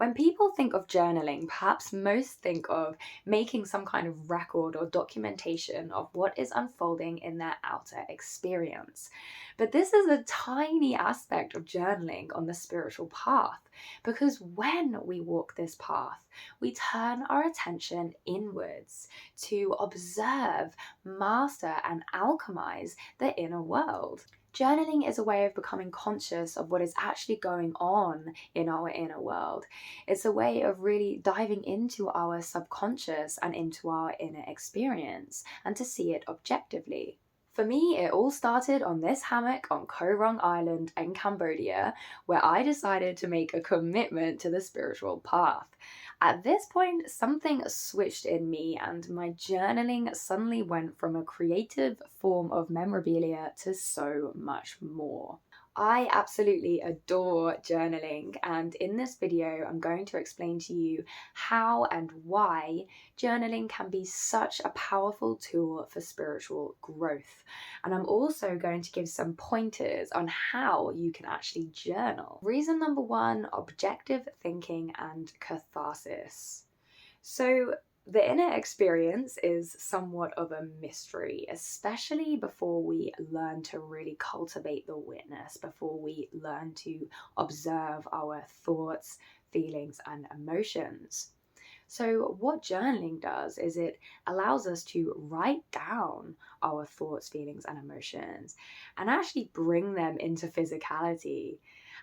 When people think of journaling, perhaps most think of making some kind of record or documentation of what is unfolding in their outer experience. But this is a tiny aspect of journaling on the spiritual path, because when we walk this path, we turn our attention inwards to observe, master, and alchemize the inner world. Journaling is a way of becoming conscious of what is actually going on in our inner world. It's a way of really diving into our subconscious and into our inner experience and to see it objectively. For me, it all started on this hammock on Koh Rong Island in Cambodia, where I decided to make a commitment to the spiritual path. At this point, something switched in me, and my journaling suddenly went from a creative form of memorabilia to so much more. I absolutely adore journaling, and in this video I'm going to explain to you how and why journaling can be such a powerful tool for spiritual growth. And I'm also going to give some pointers on how you can actually journal. Reason number one: objective thinking and catharsis. So the inner experience is somewhat of a mystery, especially before we learn to really cultivate the witness, before we learn to observe our thoughts, feelings, and emotions. So what journaling does is it allows us to write down our thoughts, feelings, and emotions and actually bring them into physicality.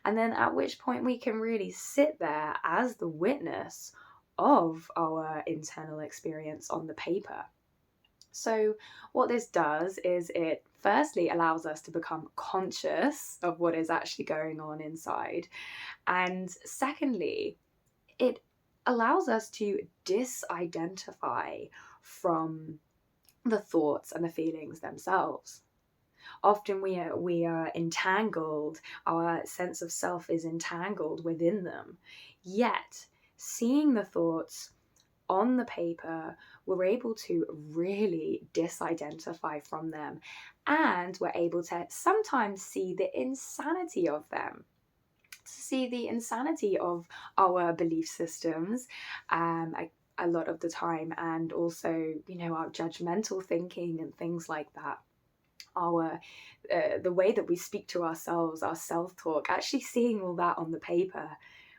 And then at which point we can really sit there as the witness of our internal experience on the paper. So what this does is it firstly allows us to become conscious of what is actually going on inside. And secondly, it allows us to disidentify from the thoughts and the feelings themselves. Often we are entangled, our sense of self is entangled within them. Yet, seeing the thoughts on the paper, we're able to really disidentify from them, and we're able to sometimes see the insanity of them. To see the insanity of our belief systems a lot of the time, and also, our judgmental thinking and things like that. Our the way that we speak to ourselves, our self-talk, actually seeing all that on the paper,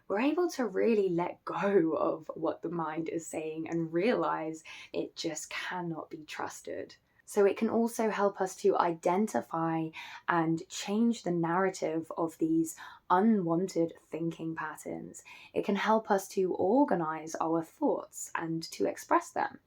we're able to really let go of what the mind is saying and realize it just cannot be trusted. So it can also help us to identify and change the narrative of these unwanted thinking patterns. It can help us to organize our thoughts and to express them.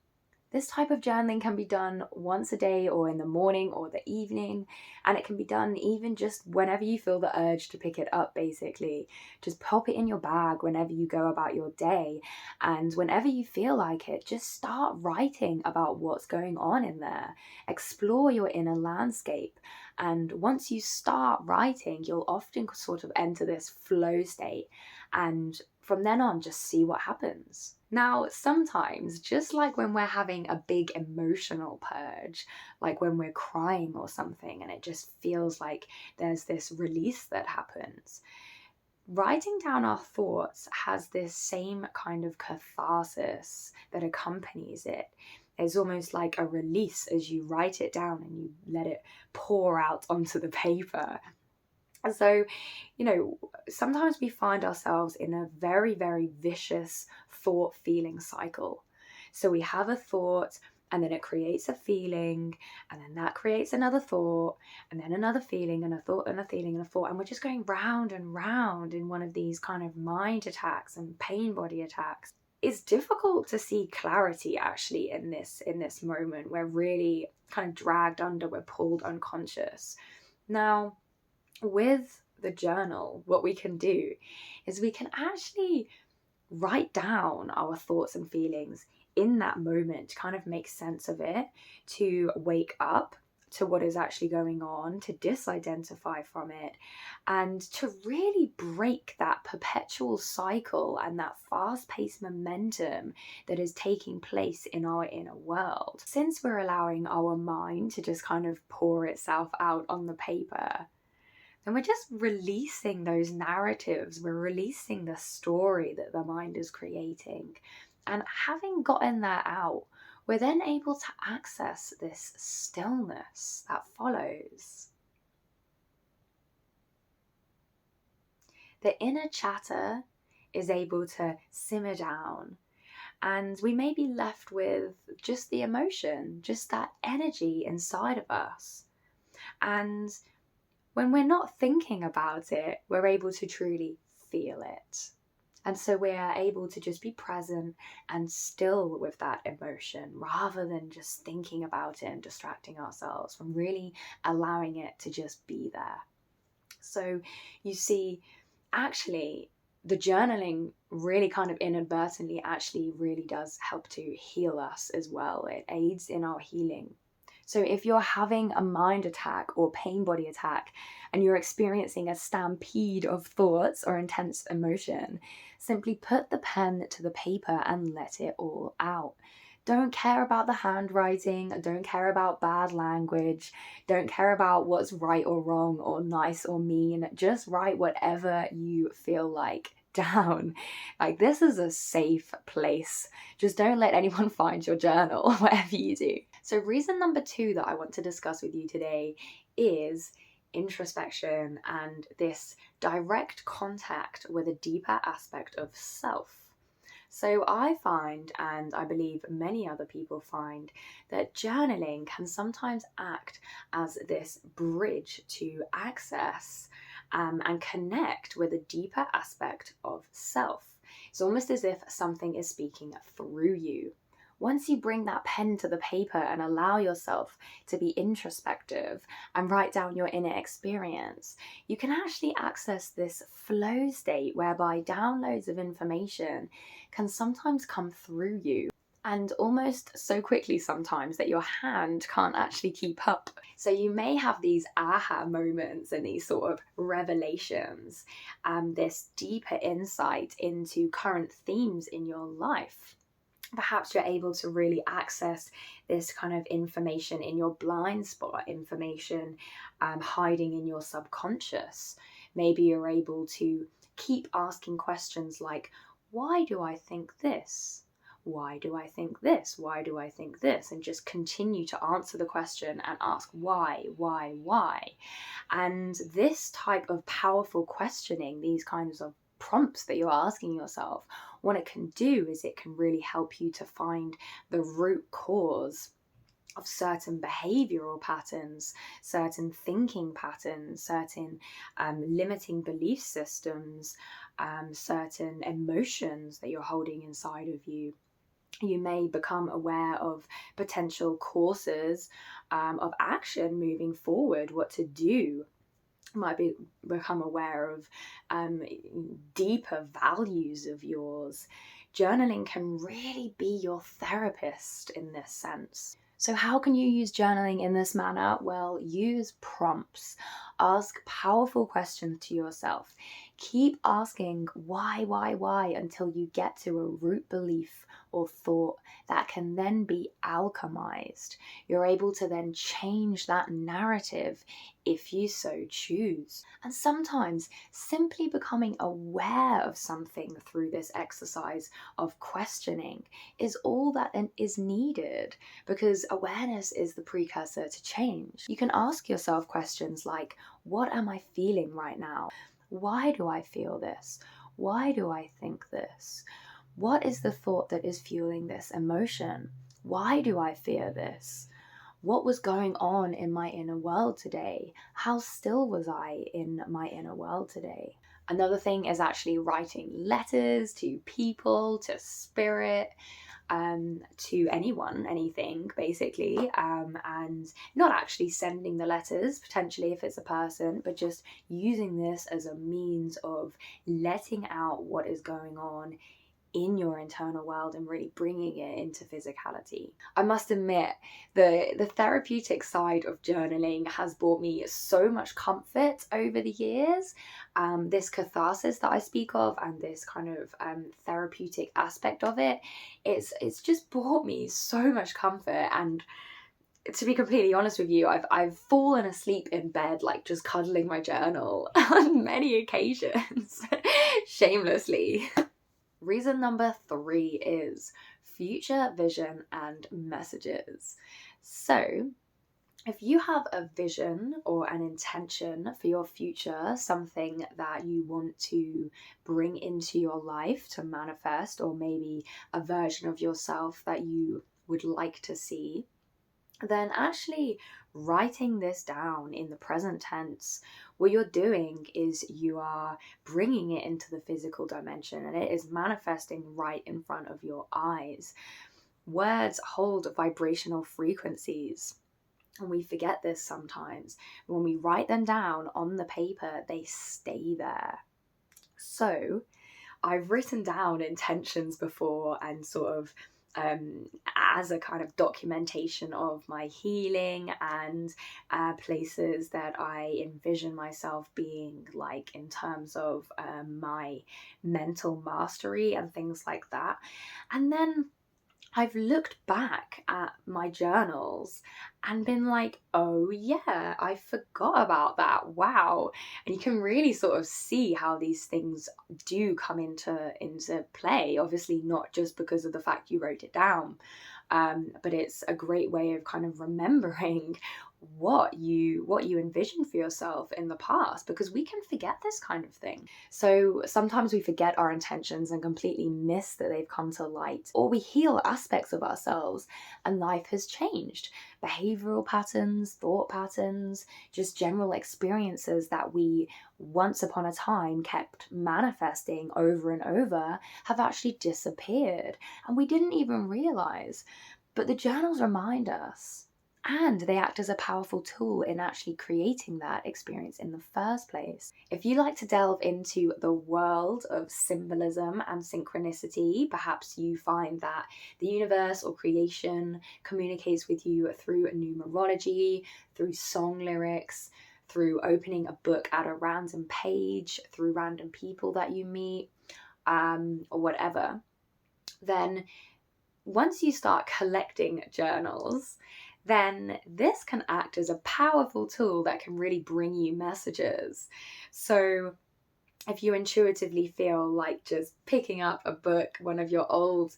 This type of journaling can be done once a day or in the morning or the evening, and it can be done even just whenever you feel the urge to pick it up, basically. Just pop it in your bag whenever you go about your day, and whenever you feel like it, just start writing about what's going on in there. Explore your inner landscape, and once you start writing, you'll often sort of enter this flow state, and from then on, just see what happens. Now, sometimes, just like when we're having a big emotional purge, like when we're crying or something, and it just feels like there's this release that happens, writing down our thoughts has this same kind of catharsis that accompanies it. It's almost like a release as you write it down and you let it pour out onto the paper. So, sometimes we find ourselves in a very, very vicious thought-feeling cycle. So we have a thought, and then it creates a feeling, and then that creates another thought, and then another feeling, and a thought, and a feeling, and a thought. And we're just going round and round in one of these kind of mind attacks and pain body attacks. It's difficult to see clarity actually in this moment. We're really kind of dragged under, we're pulled unconscious. Now, with the journal, what we can do is we can actually write down our thoughts and feelings in that moment to kind of make sense of it, to wake up to what is actually going on, to disidentify from it, and to really break that perpetual cycle and that fast-paced momentum that is taking place in our inner world. Since we're allowing our mind to just kind of pour itself out on the paper, then we're just releasing those narratives. We're releasing the story that the mind is creating. And having gotten that out, we're then able to access this stillness that follows. The inner chatter is able to simmer down, and we may be left with just the emotion, just that energy inside of us. And when we're not thinking about it, we're able to truly feel it. And so we are able to just be present and still with that emotion, rather than just thinking about it and distracting ourselves from really allowing it to just be there. So you see, actually, the journaling really kind of inadvertently actually really does help to heal us as well. It aids in our healing. So if you're having a mind attack or pain body attack and you're experiencing a stampede of thoughts or intense emotion, simply put the pen to the paper and let it all out. Don't care about the handwriting, don't care about bad language, don't care about what's right or wrong or nice or mean. Just write whatever you feel like down. Like, this is a safe place. Just don't let anyone find your journal, whatever you do. So reason number 2 that I want to discuss with you today is introspection and this direct contact with a deeper aspect of self. So I find, and I believe many other people find, that journaling can sometimes act as this bridge to access and connect with a deeper aspect of self. It's almost as if something is speaking through you. Once you bring that pen to the paper and allow yourself to be introspective and write down your inner experience, you can actually access this flow state whereby downloads of information can sometimes come through you, and almost so quickly sometimes that your hand can't actually keep up. So you may have these aha moments and these sort of revelations, this deeper insight into current themes in your life. Perhaps you're able to really access this kind of information in your blind spot, information hiding in your subconscious. Maybe you're able to keep asking questions like, why do I think this? Why do I think this? Why do I think this? And just continue to answer the question and ask why? And this type of powerful questioning, these kinds of prompts that you're asking yourself, what it can do is it can really help you to find the root cause of certain behavioral patterns, certain thinking patterns, certain limiting belief systems, certain emotions that you're holding inside of you. You may become aware of potential courses of action moving forward, what to do. Might become aware of deeper values of yours. Journaling can really be your therapist in this sense. So how can you use journaling in this manner? Well, use prompts. Ask powerful questions to yourself. Keep asking why until you get to a root belief or thought that can then be alchemized. You're able to then change that narrative if you so choose. And sometimes simply becoming aware of something through this exercise of questioning is all that is needed, because awareness is the precursor to change. You can ask yourself questions like, what am I feeling right now? Why do I feel this? Why do I think this? What is the thought that is fueling this emotion? Why do I fear this? What was going on in my inner world today? How still was I in my inner world today? Another thing is actually writing letters to people, to spirit, to anyone, anything, basically, and not actually sending the letters, potentially if it's a person, but just using this as a means of letting out what is going on in your internal world and really bringing it into physicality. I must admit, the therapeutic side of journaling has brought me so much comfort over the years. This catharsis that I speak of and this kind of therapeutic aspect of it, it's just brought me so much comfort. And to be completely honest with you, I've fallen asleep in bed, like just cuddling my journal on many occasions, shamelessly. Reason number 3 is future vision and messages. So, if you have a vision or an intention for your future, something that you want to bring into your life to manifest, or maybe a version of yourself that you would like to see, then actually writing this down in the present tense, what you're doing is you are bringing it into the physical dimension and it is manifesting right in front of your eyes. Words hold vibrational frequencies. And we forget this sometimes. When we write them down on the paper, they stay there. So I've written down intentions before and sort of as a kind of documentation of my healing and places that I envision myself being, like in terms of my mental mastery and things like that. And then I've looked back at my journals and been like, oh yeah, I forgot about that. Wow. And you can really sort of see how these things do come into play. Obviously not just because of the fact you wrote it down, but it's a great way of kind of remembering what you envisioned for yourself in the past, because we can forget this kind of thing. So sometimes we forget our intentions and completely miss that they've come to light, or we heal aspects of ourselves and life has changed. Behavioral patterns, thought patterns, just general experiences that we once upon a time kept manifesting over and over have actually disappeared and we didn't even realize. But the journals remind us, and they act as a powerful tool in actually creating that experience in the first place. If you like to delve into the world of symbolism and synchronicity, perhaps you find that the universe or creation communicates with you through numerology, through song lyrics, through opening a book at a random page, through random people that you meet, or whatever, then once you start collecting journals, then this can act as a powerful tool that can really bring you messages. So if you intuitively feel like just picking up a book, one of your old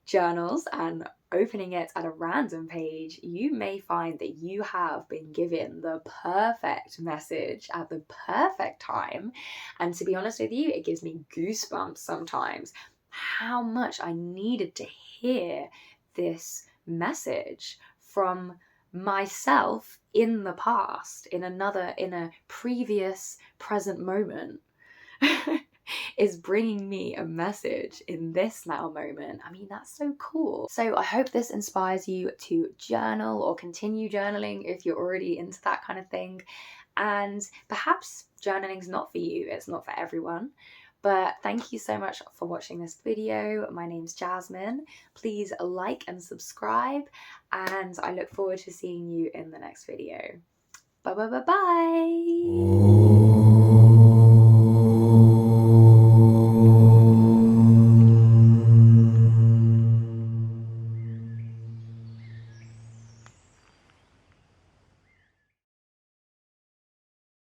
journals, and opening it at a random page, you may find that you have been given the perfect message at the perfect time. And to be honest with you, it gives me goosebumps sometimes how much I needed to hear this message from myself in the past, in a previous present moment, is bringing me a message in this now moment. I mean, that's so cool. So I hope this inspires you to journal or continue journaling if you're already into that kind of thing. And perhaps journaling's not for you, it's not for everyone. But thank you so much for watching this video. My name's Jasmine. Please like and subscribe, and I look forward to seeing you in the next video. Bye bye bye bye.